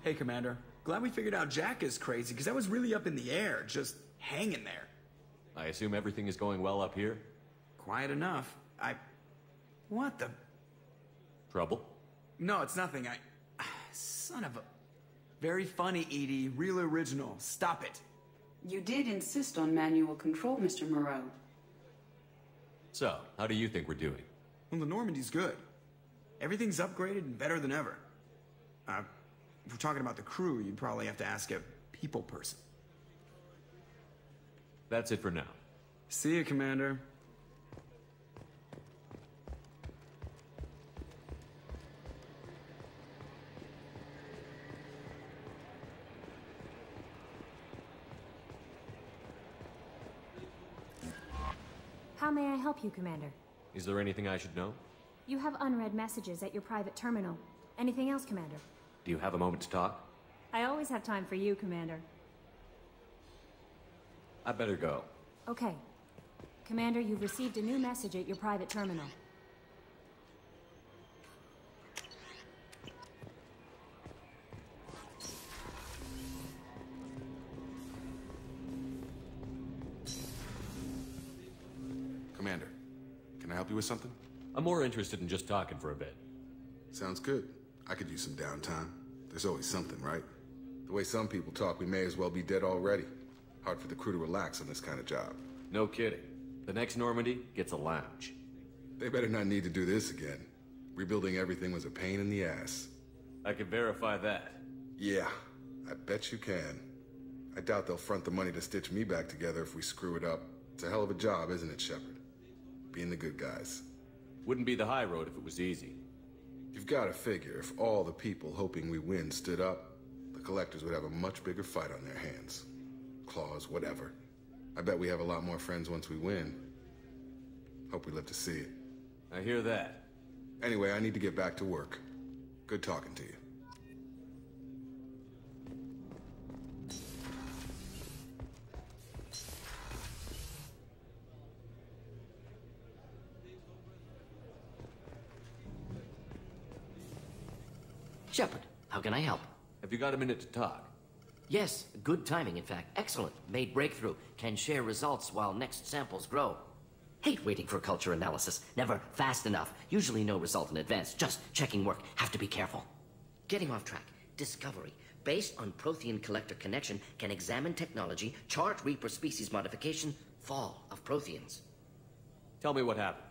Hey, Commander. Glad we figured out Jack is crazy, because I was really up in the air, just hanging there. I assume everything is going well up here? Quiet enough. What the... Trouble? No, it's nothing. Son of a... Very funny, Edie. Real original. Stop it. You did insist on manual control, Mr. Moreau. So, how do you think we're doing? Well, the Normandy's good. Everything's upgraded and better than ever. If we're talking about the crew, you'd probably have to ask a people person. That's it for now. See you, Commander. How may I help you, Commander? Is there anything I should know? You have unread messages at your private terminal. Anything else, Commander? Do you have a moment to talk? I always have time for you, Commander. I better go. Okay. Commander, you've received a new message at your private terminal. Commander, can I help you with something? I'm more interested in just talking for a bit. Sounds good. I could use some downtime. There's always something, right? The way some people talk, we may as well be dead already. Hard for the crew to relax on this kind of job. No kidding. The next Normandy gets a lounge. They better not need to do this again. Rebuilding everything was a pain in the ass. I can verify that. Yeah, I bet you can. I doubt they'll front the money to stitch me back together if we screw it up. It's a hell of a job, isn't it, Shepard? Being the good guys. Wouldn't be the high road if it was easy. You've got to figure, if all the people hoping we win stood up, the Collectors would have a much bigger fight on their hands. Claws, whatever. I bet we have a lot more friends once we win. Hope we live to see it. I hear that. Anyway, I need to get back to work. Good talking to you. Shepard, how can I help? Have you got a minute to talk? Yes, good timing, in fact. Excellent. Made breakthrough. Can share results while next samples grow. Hate waiting for culture analysis. Never fast enough. Usually no result in advance. Just checking work. Have to be careful. Getting off track. Discovery. Based on Prothean collector connection, can examine technology, chart Reaper species modification, fall of Protheans. Tell me what happened.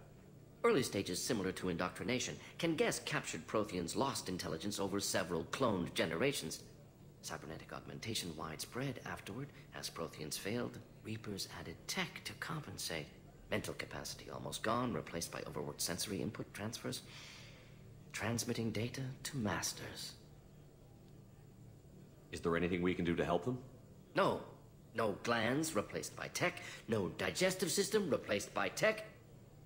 Early stages similar to indoctrination. Can guess captured Protheans lost intelligence over several cloned generations. Cybernetic augmentation widespread afterward. As Protheans failed, Reapers added tech to compensate. Mental capacity almost gone, replaced by overworked sensory input transfers. Transmitting data to masters. Is there anything we can do to help them? No. No glands replaced by tech. No digestive system replaced by tech.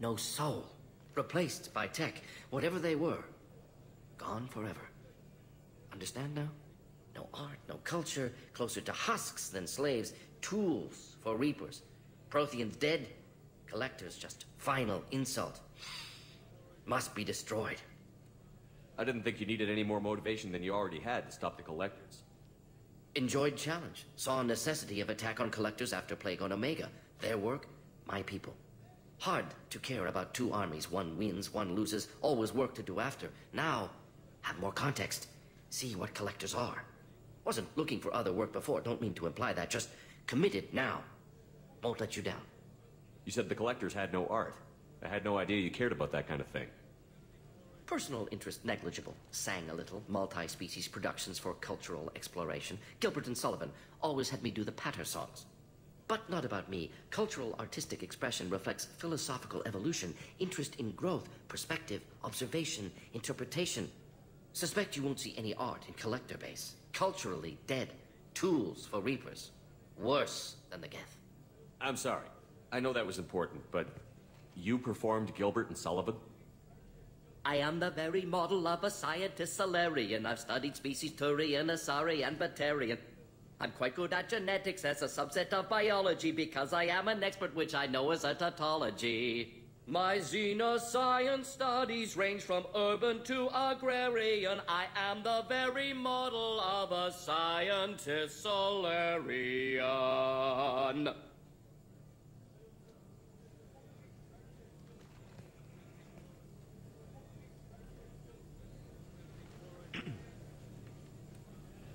No soul replaced by tech. Whatever they were, gone forever. Understand now? No art, no culture, closer to husks than slaves. Tools for Reapers. Protheans dead. Collectors just final insult. Must be destroyed. I didn't think you needed any more motivation than you already had to stop the Collectors. Enjoyed challenge. Saw necessity of attack on Collectors after Plague on Omega. Their work, my people. Hard to care about two armies. One wins, one loses. Always work to do after. Now, have more context. See what Collectors are. Wasn't looking for other work before. Don't mean to imply that. Just committed now. Won't let you down. You said the Collectors had no art. I had no idea you cared about that kind of thing. Personal interest negligible. Sang a little. Multi-species productions for cultural exploration. Gilbert and Sullivan always had me do the patter songs. But not about me. Cultural artistic expression reflects philosophical evolution, interest in growth, perspective, observation, interpretation. Suspect you won't see any art in Collector base. Culturally dead. Tools for Reapers. Worse than the Geth. I'm sorry. I know that was important, but you performed Gilbert and Sullivan? I am the very model of a scientist Solarian. I've studied species Turian, Asari, and Batarian. I'm quite good at genetics as a subset of biology because I am an expert, which I know is a tautology. My xenoscience studies range from urban to agrarian. I am the very model of a scientist Solarian.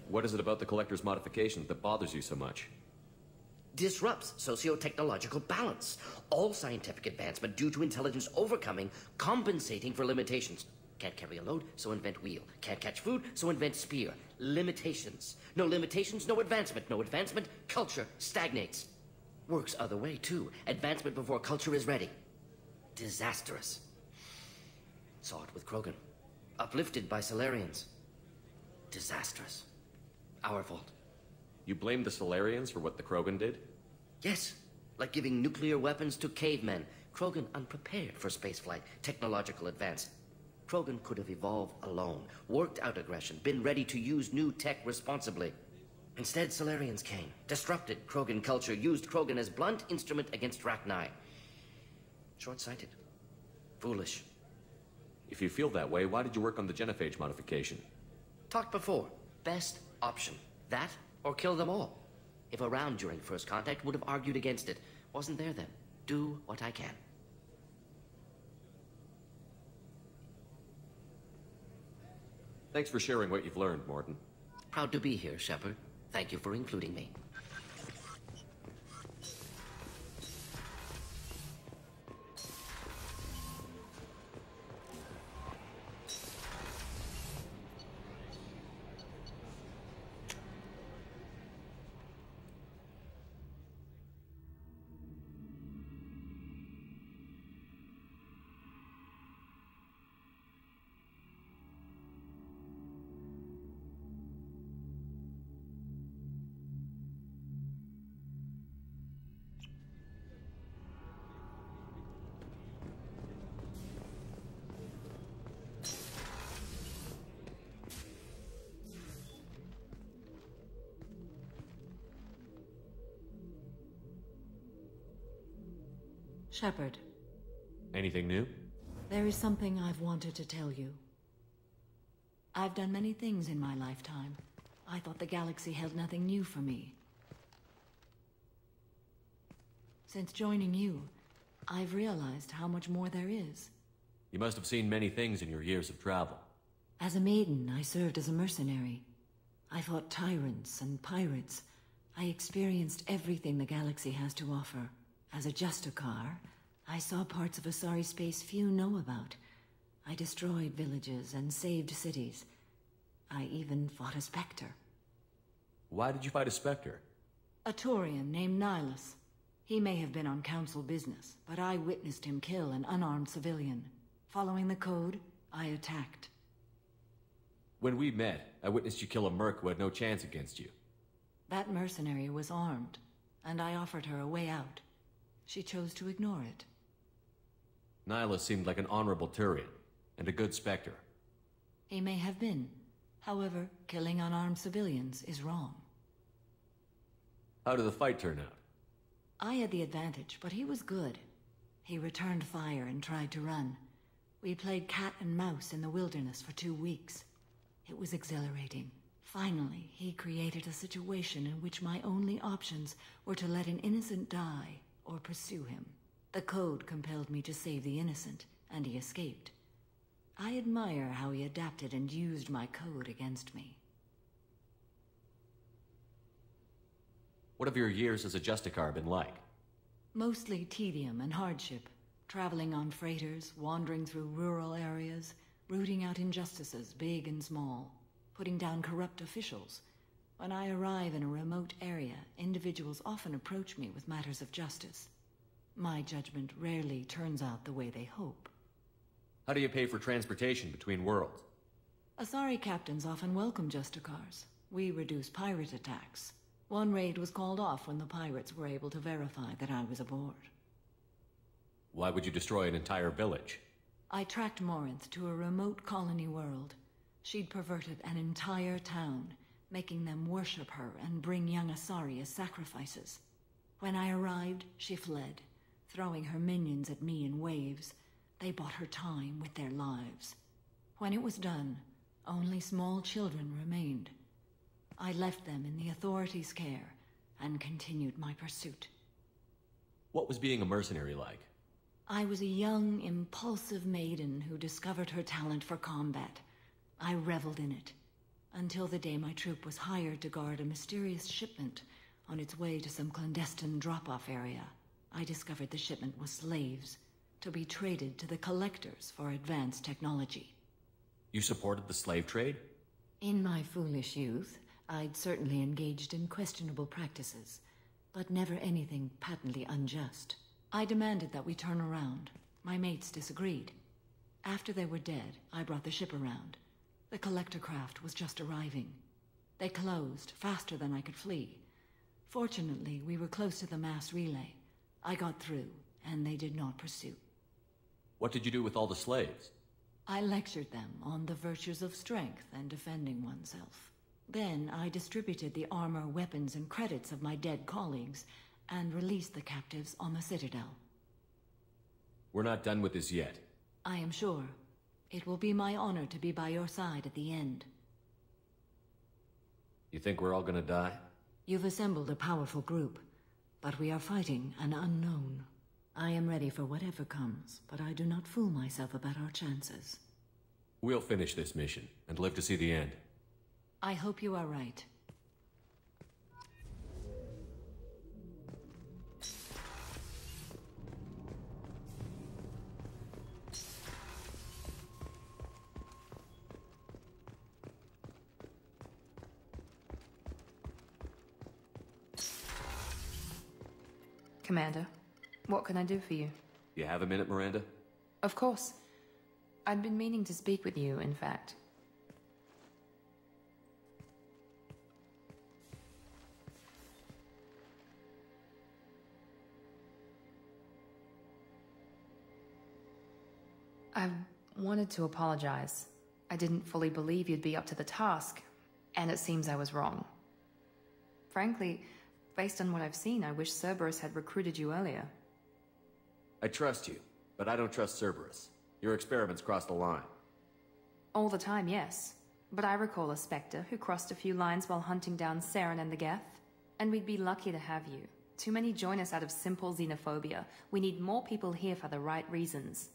What is it about the Collector's modifications that bothers you so much? Disrupts socio-technological balance. All scientific advancement due to intelligence overcoming, compensating for limitations. Can't carry a load, so invent wheel. Can't catch food, so invent spear. Limitations. No limitations, no advancement. No advancement, culture stagnates. Works other way, too. Advancement before culture is ready. Disastrous. Saw it with Krogan. Uplifted by Solarians. Disastrous. Our fault. You blame the Solarians for what the Krogan did? Yes, like giving nuclear weapons to cavemen. Krogan unprepared for spaceflight, technological advance. Krogan could have evolved alone, worked out aggression, been ready to use new tech responsibly. Instead, Solarians came, disrupted Krogan culture, used Krogan as blunt instrument against Rachni. Short-sighted. Foolish. If you feel that way, why did you work on the genophage modification? Talked before. Best option. That or kill them all. If around during first contact, would have argued against it. Wasn't there then. Do what I can. Thanks for sharing what you've learned, Morton. Proud to be here, Shepard. Thank you for including me. Shepard, Anything new? there is something I've wanted to tell you. I've done many things in my lifetime. I thought the galaxy held nothing new for me. Since joining you, I've realized how much more there is. You must have seen many things in your years of travel. As a maiden, I served as a mercenary. I fought tyrants and pirates. I experienced everything the galaxy has to offer. As a Justicar, I saw parts of Asari space few know about. I destroyed villages and saved cities. I even fought a Spectre. Why did you fight a Spectre? A Taurian named Nihilus. He may have been on Council business, but I witnessed him kill an unarmed civilian. Following the code, I attacked. When we met, I witnessed you kill a merc who had no chance against you. That mercenary was armed, and I offered her a way out. She chose to ignore it. Nihilus seemed like an honorable Turian, and a good Spectre. He may have been. However, killing unarmed civilians is wrong. How did the fight turn out? I had the advantage, but he was good. He returned fire and tried to run. We played cat and mouse in the wilderness for 2 weeks. It was exhilarating. Finally, he created a situation in which my only options were to let an innocent die or pursue him. The code compelled me to save the innocent, and he escaped. I admire how he adapted and used my code against me. What have your years as a Justicar been like? Mostly tedium and hardship. Traveling on freighters, wandering through rural areas, rooting out injustices, big and small, putting down corrupt officials. When I arrive in a remote area, individuals often approach me with matters of justice. My judgment rarely turns out the way they hope. How do you pay for transportation between worlds? Asari captains often welcome Justicars. We reduce pirate attacks. One raid was called off when the pirates were able to verify that I was aboard. Why would you destroy an entire village? I tracked Morinth to a remote colony world. She'd perverted an entire town, making them worship her and bring young Asari as sacrifices. When I arrived, she fled. throwing her minions at me in waves. They bought her time with their lives. When it was done, only small children remained. I left them in the authorities' care and continued my pursuit. What was being a mercenary like? I was a young, impulsive maiden who discovered her talent for combat. I reveled in it, until the day my troop was hired to guard a mysterious shipment on its way to some clandestine drop-off area. I discovered the shipment was slaves, to be traded to the Collectors for advanced technology. You supported the slave trade? In my foolish youth, I'd certainly engaged in questionable practices, but never anything patently unjust. I demanded that we turn around. My mates disagreed. After they were dead, I brought the ship around. The collector craft was just arriving. They closed faster than I could flee. Fortunately, we were close to the mass relay. I got through, and they did not pursue. What did you do with all the slaves? I lectured them on the virtues of strength and defending oneself. Then I distributed the armor, weapons, and credits of my dead colleagues, and released the captives on the Citadel. We're not done with this yet. I am sure. It will be my honor to be by your side at the end. You think we're all gonna die? You've assembled a powerful group, but we are fighting an unknown. I am ready for whatever comes, but I do not fool myself about our chances. We'll finish this mission, and live to see the end. I hope you are right. Commander, what can I do for you? You have a minute, Miranda? Of course. I'd been meaning to speak with you, in fact. I wanted to apologize. I didn't fully believe you'd be up to the task, and it seems I was wrong. Frankly, based on what I've seen, I wish Cerberus had recruited you earlier. I trust you, but I don't trust Cerberus. Your experiments crossed the line. All the time, yes. But I recall a Spectre who crossed a few lines while hunting down Saren and the Geth. And we'd be lucky to have you. Too many join us out of simple xenophobia. We need more people here for the right reasons.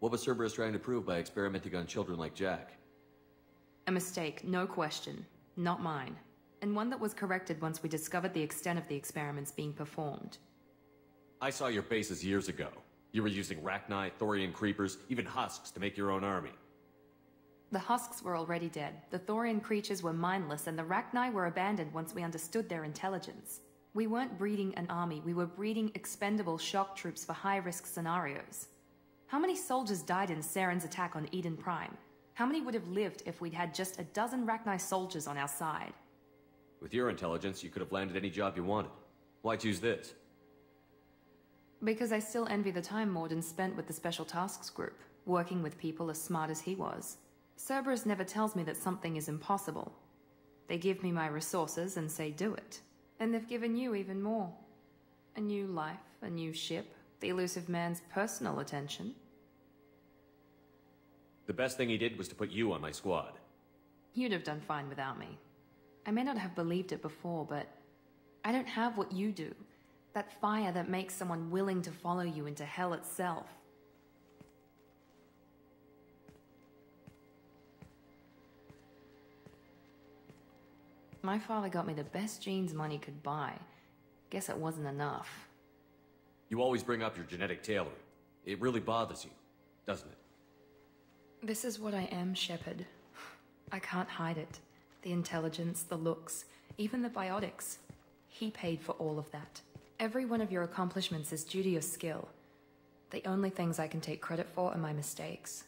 What was Cerberus trying to prove by experimenting on children like Jack? A mistake, no question. Not mine. And one that was corrected once we discovered the extent of the experiments being performed. I saw your bases years ago. You were using Rachni, Thorian creepers, even husks to make your own army. The husks were already dead, the Thorian creatures were mindless, and the Rachni were abandoned once we understood their intelligence. We weren't breeding an army, we were breeding expendable shock troops for high-risk scenarios. How many soldiers died in Saren's attack on Eden Prime? How many would have lived if we'd had just a dozen Rachni soldiers on our side? With your intelligence, you could have landed any job you wanted. Why choose this? Because I still envy the time Mordin spent with the Special Tasks Group, working with people as smart as he was. Cerberus never tells me that something is impossible. They give me my resources and say do it. And they've given you even more. A new life, a new ship, the elusive man's personal attention. The best thing he did was to put you on my squad. You'd have done fine without me. I may not have believed it before, but I don't have what you do. That fire that makes someone willing to follow you into hell itself. My father got me the best genes money could buy. Guess it wasn't enough. You always bring up your genetic tailoring. It really bothers you, doesn't it? This is what I am, Shepard. I can't hide it. The intelligence, the looks, even the biotics. He paid for all of that. Every one of your accomplishments is due to your skill. The only things I can take credit for are my mistakes.